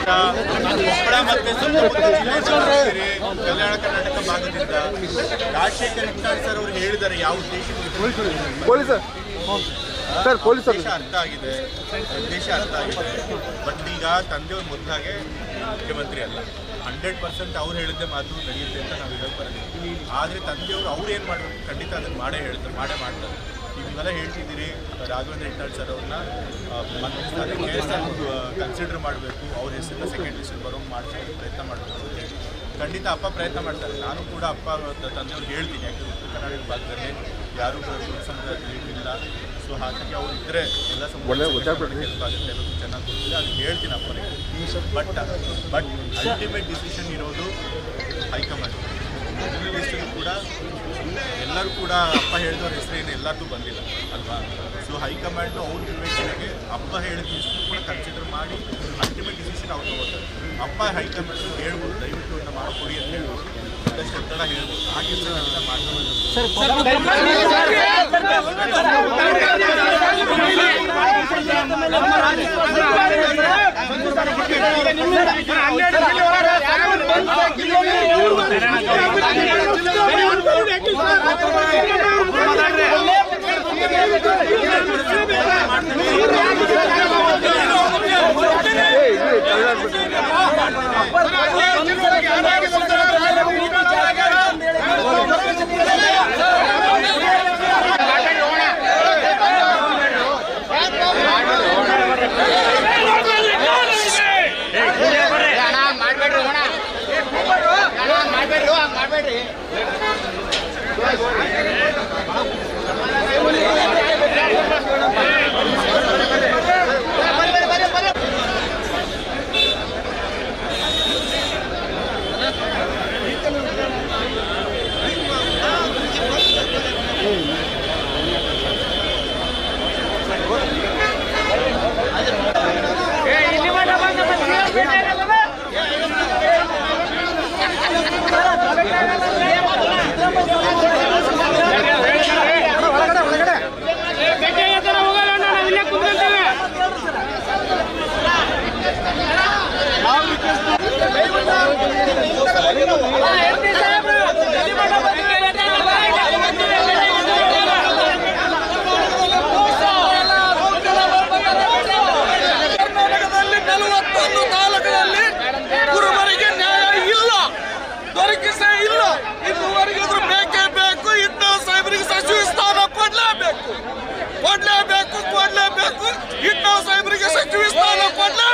ಕೊಪ್ಪಳ ಮತ್ತೆ ಸುತ್ತಮುತ್ತ ಜಿಲ್ಲೆ ಕಲ್ಯಾಣ ಕರ್ನಾಟಕ ಭಾಗದಿಂದ ರಾಜಶೇಖರ್ ಹಿಟ್ನಾಳ್ ಸರ್ ಅವರು ಹೇಳಿದ್ದಾರೆ ಯಾವ ಉದ್ದೇಶ ಅರ್ಥ ಆಗಿದೆ, ಉದ್ದೇಶ ಅರ್ಥ ಆಗಿದೆ. ಬಟ್ ಈಗ ತಂದೆಯವ್ರ ಮೊದಲಾಗೆ ಮುಖ್ಯಮಂತ್ರಿ ಅಲ್ಲ, 100% ಅವ್ರು ಹೇಳಿದ್ದೆ ಮಾತು ನಡೆಯುತ್ತೆ ಅಂತ ನಾವು ಹೇಳಕ್ ಬರ್ತೀವಿ. ಆದರೆ ತಂದೆಯವರು ಅವ್ರು ಏನು ಮಾಡಬೇಕು ಖಂಡಿತ ಅದನ್ನು ಮಾಡೇ ಮಾಡ್ತಾರೆ. ನೀವೆಲ್ಲ ಹೇಳ್ತಿದ್ದೀರಿ ರಾಘವೇಂದ್ರ ಹಿಟ್ನಾಳ್ ಸರ್ ಅವ್ರನ್ನ ಕನ್ಸಿಡರ್ ಮಾಡಬೇಕು, ಅವ್ರ ಹೆಸರನ್ನ ಸೆಕೆಂಡ್ ಲಿಸ್ಟಲ್ಲಿ ಬರೋಂಗೆ ಮಾಡ್ಸೋಕ್ಕೆ ಪ್ರಯತ್ನ ಮಾಡಬೇಕು ಅಂತ ಹೇಳಿ ಖಂಡಿತ ಅಪ್ಪ ಪ್ರಯತ್ನ ಮಾಡ್ತಾರೆ. ನಾನು ಕೂಡ ಅಪ್ಪ ತಂದೆಯವ್ರಿಗೆ ಹೇಳ್ತೀನಿ, ಯಾಕಂದರೆ ಉತ್ತರ ಕರ್ನಾಟಕ ಭಾಗದಲ್ಲಿ ಯಾರು ಸಮುದಾಯದಲ್ಲಿ ಇಲ್ಲ. ಸೊ ಹಾಗಾಗಿ ಅವ್ರು ಇದ್ದರೆ ಎಲ್ಲ ಸಮುದಾಯ ಹೆಲ್ಪ್ ಆಗುತ್ತೆ, ಎಲ್ಲರೂ ಚೆನ್ನಾಗಿ ಗೊತ್ತಿದೆ, ಅದಕ್ಕೆ ಹೇಳ್ತೀನಿ ಅಪ್ಪನಿಗೆ. ಬಟ್ ಅಲ್ಟಿಮೇಟ್ ಡಿಸಿಷನ್ ಇರೋದು ಹೈಕಮಾಂಡ್. ಲಿಸ್ಟಲ್ಲಿ ಕೂಡ ಎಲ್ಲರೂ ಕೂಡ ಅಪ್ಪ ಹೇಳಿದವ್ರ ಹೆಸರೇನು ಎಲ್ಲರಿಗೂ ಬಂದಿಲ್ಲ ಅಲ್ವಾ. ಸೊ ಹೈಕಮಾಂಡು ಅವ್ರ ವಿವೇಚನೆಗೆ ಅಪ್ಪ ಹೇಳಿದ ಲಿಸ್ಟ್ ಕೂಡ ಕನ್ಸಿಡರ್ ಮಾಡಿ ಅಲ್ಟಿಮೇಟ್ ಡಿಸಿಷನ್ ಅವ್ರು ತಗೋತಾರೆ. ಅಪ್ಪ ಹೈಕಮಾಂಡ್ ಹೇಳ್ಬೋದು ದಯವಿಟ್ಟು ಅದನ್ನ ಮಾಡಿಕೊಡಿ ಅಂತ ಹೇಳ್ಬೋದು, ಅದಷ್ಟು ಒತ್ತಡ ಹೇಳ್ಬೋದು. ಆ ಕೆಲಸ ಮಾಡ್ಬೋದು. ಸಾಹೇಬರಿಗೆ ಸಚಿವ ಸ್ಥಾನ ಕೊಡಲೇ